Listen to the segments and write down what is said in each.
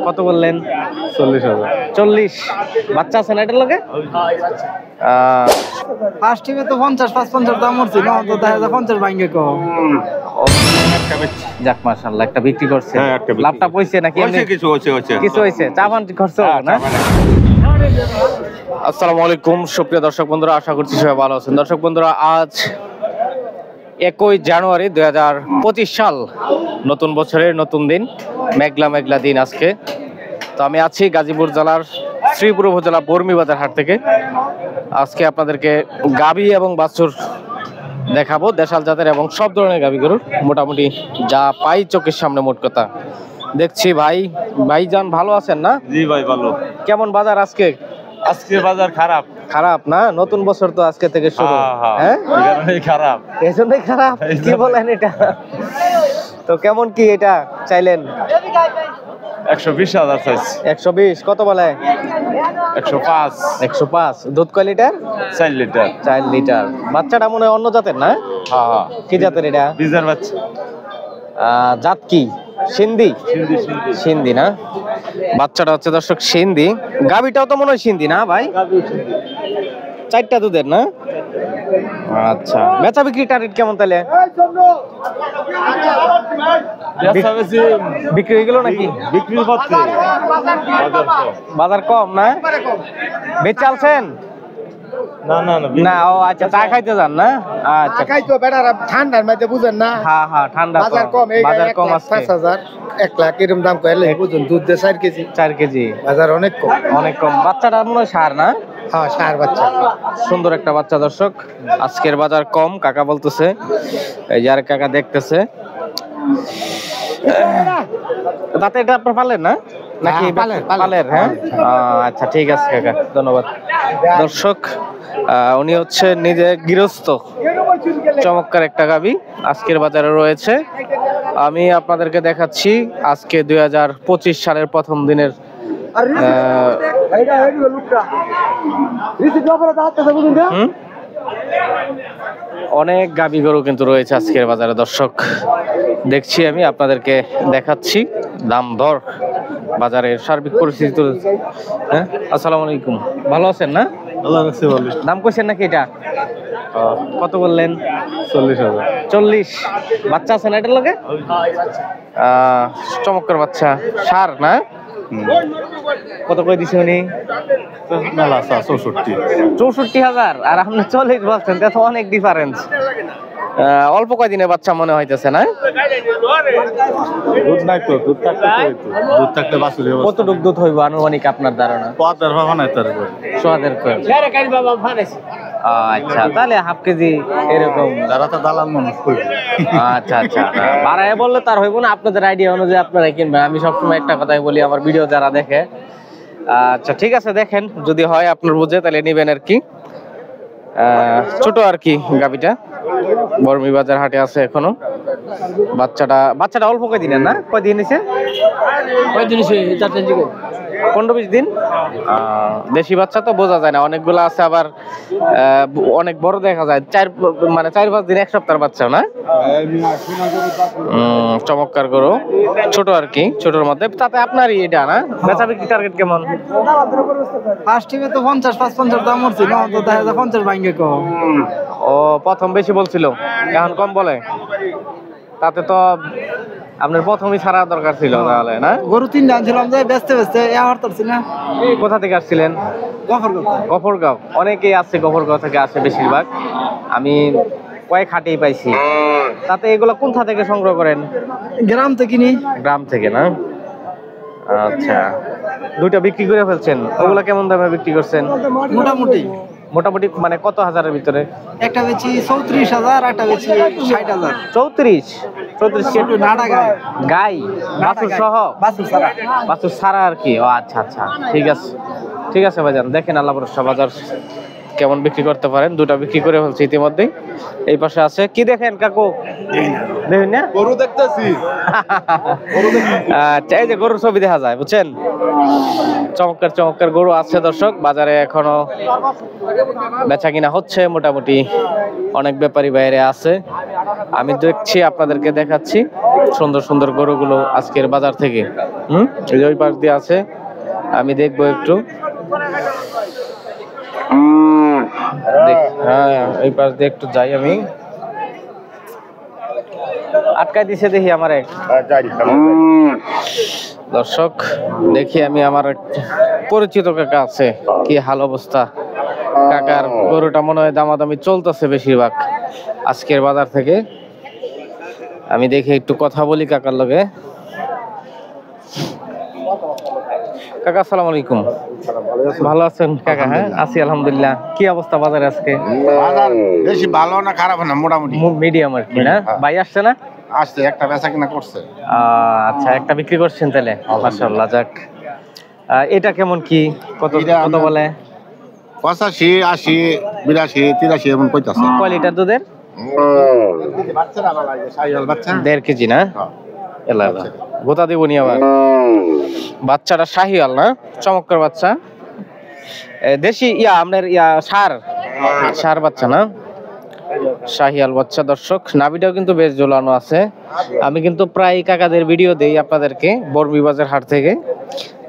কত বললেন? 40,000। 40। বাচ্চা আছে না এটার লগে? ফার্স্ট টিমে তো 50-55 দাম উঠছে না, তো 50 ভাঙে কো। যাক মাশাআল্লাহ, একটা বিক্রি করছে। লাভটা পয়সা নাকি এমনি? কিছু হইছে। চা পান খরচ না? আসসালামু আলাইকুম সুপ্রিয় দর্শক বন্ধুরা, আশা করছি সবাই ভালো আছেন। দর্শক বন্ধুরা, আজ 21 জানুয়ারি 2025 সাল, নতুন বছরের নতুন দিন, মেঘলা মেঘলা দিন আজকে। তো আমি আছি গাজীপুর জেলার শ্রীপুর উপজেলা বর্মীবাজার হাট থেকে। আজকে আপনাদেরকে গাভী এবং বাছুর দেখাবো, দেশাল জাতের এবং সব ধরনের গাভী গরুর, মোটামুটি যা পাই চোখের সামনে। মোট কথা দেখছি ভাইজান ভালো আছেন না? জি ভাই ভালো। কেমন বাজার আজকে? আজকে বাজার খারাপ। খারাপ না? নতুন বছর তো আজকে থেকে শুরু। হ্যাঁ খারাপ, এজন্যই খারাপ? কি বলেন এটা? তো কেমন কি এটা চাইলেন? 120,000 চাইছি। 120। কত বলে? 105। 105। দুধ কয় লিটার? 4 লিটার। 4 লিটার। বাচ্চাটা মনে হয় অন্য জাতের না? হ্যাঁ। কি জাতের এটা? বিজার বাচ্চা। জাত কি? সিন্ধি? সিন্ধি না? বাচ্চাটা হচ্ছে দর্শক সিন্ধি। গাভীটাও তো মনে হয় সিন্ধি না ভাই? 4টা দুধের না? আচ্ছা, বেচা বিক্রি টার্গেট কেমন তাহলে? বিক্রি হয়ে গেল নাকি? বিক্রি করতে বাজার কম না? বেচে আলছেন? না না না না। ও আচ্ছা, চা খাইতে যান না? আচ্ছা, খাইতো বেটারা ঠান্ডার মধ্যে বুঝেন না। হ্যাঁ হ্যাঁ, ঠান্ডা বাজার কম, বাজার কম আছে। 5,000 1 লাখ এরকম দাম কইলে বুঝুন। দুধ দে 4 কেজি। 4 কেজি বাজার অনেক কম। অনেক কম। বাচ্চাটা মনে হয় সার না? হ্যাঁ, সার বাচ্চা। সুন্দর একটা বাচ্চা। দর্শক, আজকের বাজার কম কাকা বলতেছে। এই যে আর কাকা দেখতেছে। তাতে এটা আপনার পালেন না নাকি? পালের। হ্যাঁ, আচ্ছা ঠিক আছে কাকা, ধন্যবাদ। দর্শক, উনি হচ্ছে নিজে গৃহস্থ। চমৎকার একটা গাভী আজকের বাজারে রয়েছে। আমি আপনাদেরকে দেখাচ্ছি আজকে 2025 সালের প্রথম দিনের অনেক গাভী গরু কিন্তু রয়েছে আজকের বাজারে। দর্শক, দেখছি আমি আপনাদেরকে দেখাচ্ছি দাম দর, বাজারের সার্বিক পরিস্থিতি। হ্যাঁ, আসসালামু আলাইকুম, ভালো আছেন না? আল্লাহ রাখছে ভালো। দাম কইছেন নাকি এটা? কত বললেন? 40,000। 40। বাচ্চা আছে না এটার লগে? চমৎকার বাচ্চা, সার না? কত কই দিছে উনি? 64,000। আর আপনি 40 বলছেন, তা তো অনেক ডিফারেন্স। অল্প কয়দিনের বাচ্চা মনে হইতেছে না? দুধ নাই তো, দুধ থাকতে বাছুর হবে। কতটুক দুধ হইব আনুমানিক আপনার ধারণা? 5,000 ভাবা নাই তার। সোয়াদের কয়? আচ্ছা, তাহলে হাফ কেজি এরকম। যারা তো দালাল মানুষ কইবে। আচ্ছা আচ্ছা, বাড়ায় বললে তার হইব না। আপনাদের আইডিয়া অনুযায়ী আপনারা কিনবেন। আমি সবসময় একটা কথাই বলি আমার ভিডিও যারা দেখে। আচ্ছা ঠিক আছে, দেখেন যদি হয় আপনার বুঝে তাহলে নিবেন আর কি। ছোট আর কি গাভীটা, বর্মীবাজার হাটে আছে এখনো। বাচ্চাটা অল্প কয়দিনের না? কয়দিন নিছে? 15-20 দিন। দেশি বাচ্চা তো বোঝা যায় না, অনেকগুলো আছে আবার অনেক বড় দেখা যায়। 4-5 দিন, 1 সপ্তাহের বাচ্চা না? চমৎকার গরু, ছোট আর কি, ছোটর মধ্যে। তাতে আপনারই এটা না? বেচা বিক্রি টার্গেট কেমন? ফার্স্ট টিমে তো 50-55 দাম উঠছে না, তো 50 ভাঙে কো। ও, প্রথম বেশি বলছিল, এখন কম বলে। তাতে তো আপনার প্রথমই ছাড়া দরকার ছিল তাহলে না? গরু 3টা আনছিলাম, যে বেচতে পারছি না। কোথা থেকে আসছিলেন? গফরগাঁও। অনেকেই আসছে গফরগাঁও থেকে, আসে বেশিরভাগ। আমি কয়েক হাটেই পাইছি। তাতে এগুলো কোথা থেকে সংগ্রহ করেন? গ্রাম থেকে কিনি। গ্রাম থেকে না? আচ্ছা, 2টা বিক্রি করে ফেলছেন। ওগুলা কেমন দামে বিক্রি করছেন? মোটামুটি মানে কত হাজারের ভিতরে? একটা বেচি 34,000, একটা বেচি 60,000। 34 একটু নাড়া গাই বাছুর সহ? বাছুর ছাড়া আর কি। ও আচ্ছা আচ্ছা, ঠিক আছে ভাইজান, দেখেন আল্লাহ ভরসা বাজার কেমন বিক্রি করতে পারেন। দুটা বিক্রি করে ফেলছি ইতিমধ্যেই। এই পাশে আছে কি দেখেন কাকু? দেখুন না, গরু দেখতেছি। আচ্ছা, এই যে গরুর ছবি দেখা যায়, বুঝছেন? চমৎকার চমৎকার গরু আছে দর্শক। বাজারে এখনো বেচা কিনা হচ্ছে মোটামুটি, অনেক ব্যাপারী বাইরে আছে। আমি দেখছি, আপনাদেরকে দেখাচ্ছি সুন্দর সুন্দর গরুগুলো আজকের বাজার থেকে। এই যে ওই পাশ দিয়ে আছে, আমি দেখবো একটু। হ্যাঁ, এই পাশ দিয়ে একটু যাই আমি। আটকাই দিছে দেখি আমার এক দর্শক। দেখি আমি, আমার পরিচিত কাকা আছে, কি হাল অবস্থা কাকার। গরুটা মনে হয় দামাদামি চলতেছে বেশিরভাগ আজকের বাজার থেকে। আমি দেখি একটু কথা বলি কাকার লগে। কাকা আসসালামু আলাইকুম। ভালো আছেন কাকা? হ্যাঁ আছি আলহামদুলিল্লাহ। কি অবস্থা বাজারে আজকে? বাজার বেশি ভালো না খারাপ না, মোটামুটি মিডিয়াম আর কি না? ভাই আসছে না? আসছে, একটা বেচা কিনা করছে। আচ্ছা, একটা বিক্রি করছেন তাহলে, মাশাআল্লাহ। যাক, এটা কেমন কি কত কত বলে? 85, 80, 82, 83 এমন কইতাছে। কয় লিটার দুধের? বাচ্চা 1.5 কেজি না? এলা গোতা দিব নি আবার। বাচ্চাটা শাহিওয়াল না? চমৎকার বাচ্চা, দেশি আপনার সার বাচ্চা না? শাহিয়াল বাচ্চা দর্শক। নাভিটাও কিন্তু বেশ ঝোলানো আছে। আমি কিন্তু প্রায় কাকাদের ভিডিও দেই আপনাদেরকে বর্মীবাজার হাট থেকে।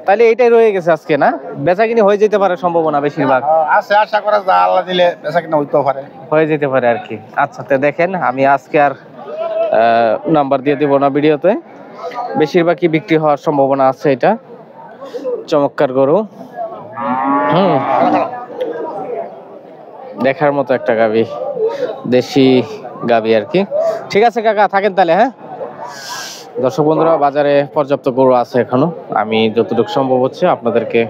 তাহলে এইটাই রয়ে গেছে আজকে না? বেচাকিনি হয়ে যেতে পারে সম্ভাবনা বেশিরভাগ আছে, আশা করা যায় আল্লাহ দিলে বেচা কিনা হইতেও পারে, হয়ে যেতে পারে আর কি। আচ্ছা, তো দেখেন, আমি আজকে আর নাম্বার দিয়ে দেব না ভিডিওতে, বেশিরভাগই বিক্রি হওয়ার সম্ভাবনা আছে। এটা চমৎকার গরু, দেখার মতো একটা গাবি, দেশি গাবি আর কি। ঠিক আছে কাকা, থাকেন তাহলে। হ্যাঁ দর্শক বন্ধুরা, বাজারে পর্যাপ্ত গরু আছে এখনো। আমি যতটুকু সম্ভব হচ্ছে আপনাদেরকে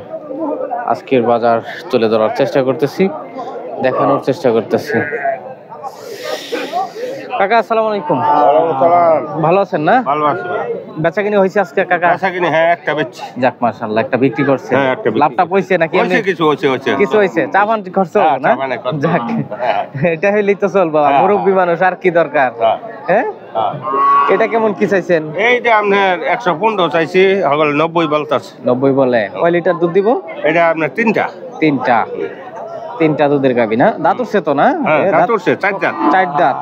আজকের বাজার তুলে ধরার চেষ্টা করতেছি, দেখানোর চেষ্টা করতেছি। কাকা আসসালামু আলাইকুম। ভালো আছেন না? ভালো আছে। বেচাকিনি হয়েছে আজকে কাকা? বেচা কিনা হ্যাঁ একটা বেচছি। যাক মাশাআল্লাহ, একটা বিক্রি করছে। হ্যাঁ, একটা বিক্রি। লাভটা পয়ছে নাকি? হয়েছে, কিছু হয়েছে। কিছু হয়েছে, চা পান খরচ হ্যাঁ, না? চা পানের খরচ। যাক, হ্যাঁ। এটা হইলেই তো চলবে। হ্যাঁ। মুরব্বী মানুষ, আর কি দরকার? হ্যাঁ। হ্যাঁ, হ্যাঁ। এটা কেমন কি চাইছেন? এইটা আপনার 115 চাইছি, হগল 90 বলতাছে। 90 বলে। কয় লিটার দুধ দিব? এটা আপনার তিনটা দুধের গাবি না? দাঁত উঠছে তো না? হ্যাঁ, এ, দাঁত উঠছে, 4 দাঁত। 4 দাঁত,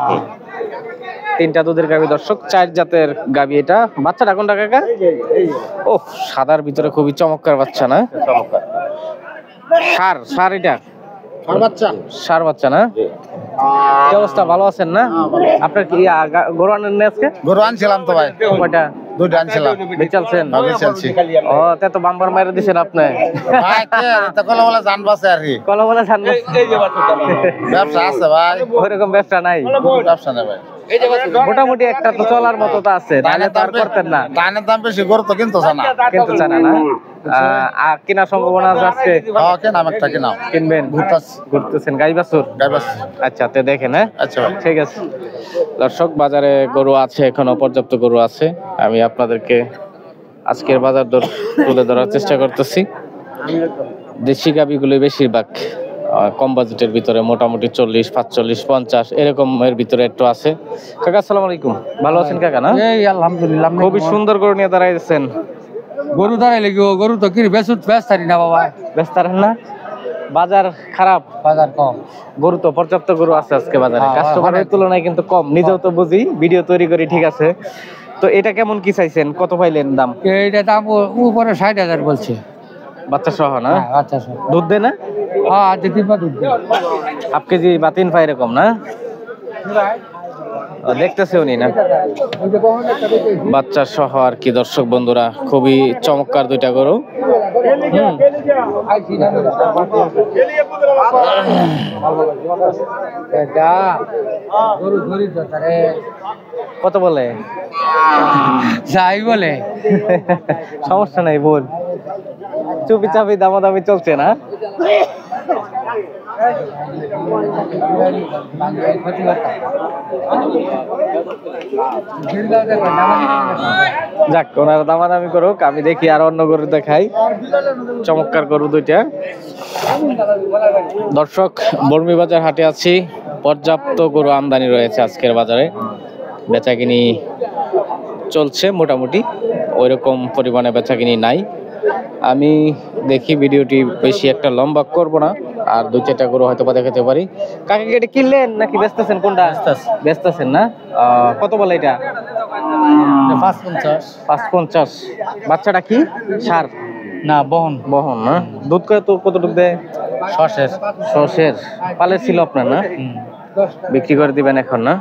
3টা দুধের গাবি দর্শক, 4 জাতের গাবি। এটা বাচ্চাটা কোনটা কাকা? ও, সাদার ভিতরে খুবই চমৎকার বাচ্চা না? সার এটা সার বাচ্চা না? কি অবস্থা, ভালো আছেন না? আপনার কি গরু আনেন না আজকে? গরু আনছিলাম তো ভাই, কয়টা? দুইটা আনছিলাম। বেচালছেন? বেচালছি। ও, তা তো বাম্বার মাইরে দিছেন আপনি। ভাই কে তা কলা বলা জান বাসে আর কি। কলা বলে জান ব্যবসা আছে ভাই, ওইরকম ব্যবসা নাই? ব্যবসা নেই ভাই। মোটামুটি একটা তো চলার মতো তো আছে, তাহলে তো আর করতেন না। ধানের দাম বেশি, গরু তো কিনতো না। কিন্তু জানা না কেনার সম্ভাবনা আছে আজকে? হ্যাঁ, কেনাম একটা কিনাম। কিনবেন? ঘুরতেছেন গাই বাছুর? আচ্ছা, তে দেখেন। হ্যাঁ আচ্ছা ভাই, ঠিক আছে দর্শক, বাজারে গরু আছে এখনো, পর্যাপ্ত গরু আছে। আমি আপনাদেরকে আজকের বাজার দর তুলে ধরার চেষ্টা করতেছি। দেশি গাবিগুলো বেশিরভাগ কম বাজেটের ভিতরে, মোটামুটি 40, 45, 50 এরকমের ভিতরে একটু আছে। কাকা আসসালামু আলাইকুম। ভালো আছেন কাকা? না, এই আলহামদুলিল্লাহ। খুবই সুন্দর গরু নিয়ে দাঁড়াইছেন। গরু দাঁড়াইলে গরু তো কিনে বেচতারি না বাবা। ব্যস্ত আছেন না? বাজার খারাপ, বাজার কম। গরু তো পর্যাপ্ত গরু আছে আজকে বাজারে, কাস্টমারের তুলনায় কিন্তু কম। নিজেও তো বুঝি, ভিডিও তৈরি করি, ঠিক আছে। তো এটা কেমন কি চাইছেন, কত পাইলেন দাম? এইটা দাম উপরে 60,000 বলছে। বাচ্চা সহ না? আচ্ছা স্যার, দুধ দেয় না? হ্যাঁ আজ 3 দুধ দেয়। 1/2 কেজি বা 3 পা এরকম না? দেখতেছে উনি না? বাচ্চা সহ আর কি দর্শক বন্ধুরা, খুবই চমৎকার দুইটা গরু। কত বলে? যাই বলে, সমস্যা নাই, বল। চুপি চাপি দামাদামি চলছে না? যাক, ওনারা দামাদামি করুক, আমি দেখি আর অন্য গরু দেখাই। চমৎকার গরু দুইটা। দর্শক, বর্মি বাজার হাটে আছি। পর্যাপ্ত গরু আমদানি রয়েছে আজকের বাজারে, বেচাকিনি চলছে মোটামুটি, ওইরকম পরিমাণে বেচাকিনি নাই। আমি দেখি ভিডিওটি বেশি একটা লম্বা করব না, আর দু চারটা গরু হয়তো বা দেখাতে পারি। কাকে এটা কিনলেন নাকি বেচতেছেন? কোনটা বেচতেছেন না? কত বলে এটা? 550। বাচ্চাটা কি সার না বহন বহন না? দুধ কতটুকু দেয়? শশের পালের ছিল আপনার না? বিক্রি করে দিবেন এখন না?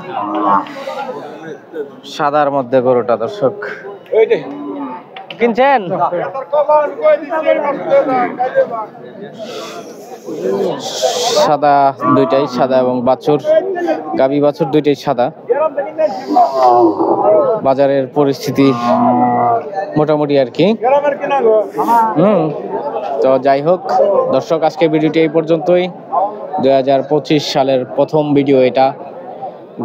সাদার মধ্যে গরুটা দর্শক কিনছেন? সাদা দুইটাই, সাদা এবং বাছুর, গাবি বাছুর দুইটাই সাদা। বাজারের পরিস্থিতি মোটামুটি আর কি। তো যাই হোক দর্শক, আজকে ভিডিওটি এই পর্যন্তই। 2025 সালের প্রথম ভিডিও এটা,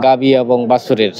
গাবি এবং বাছুরের।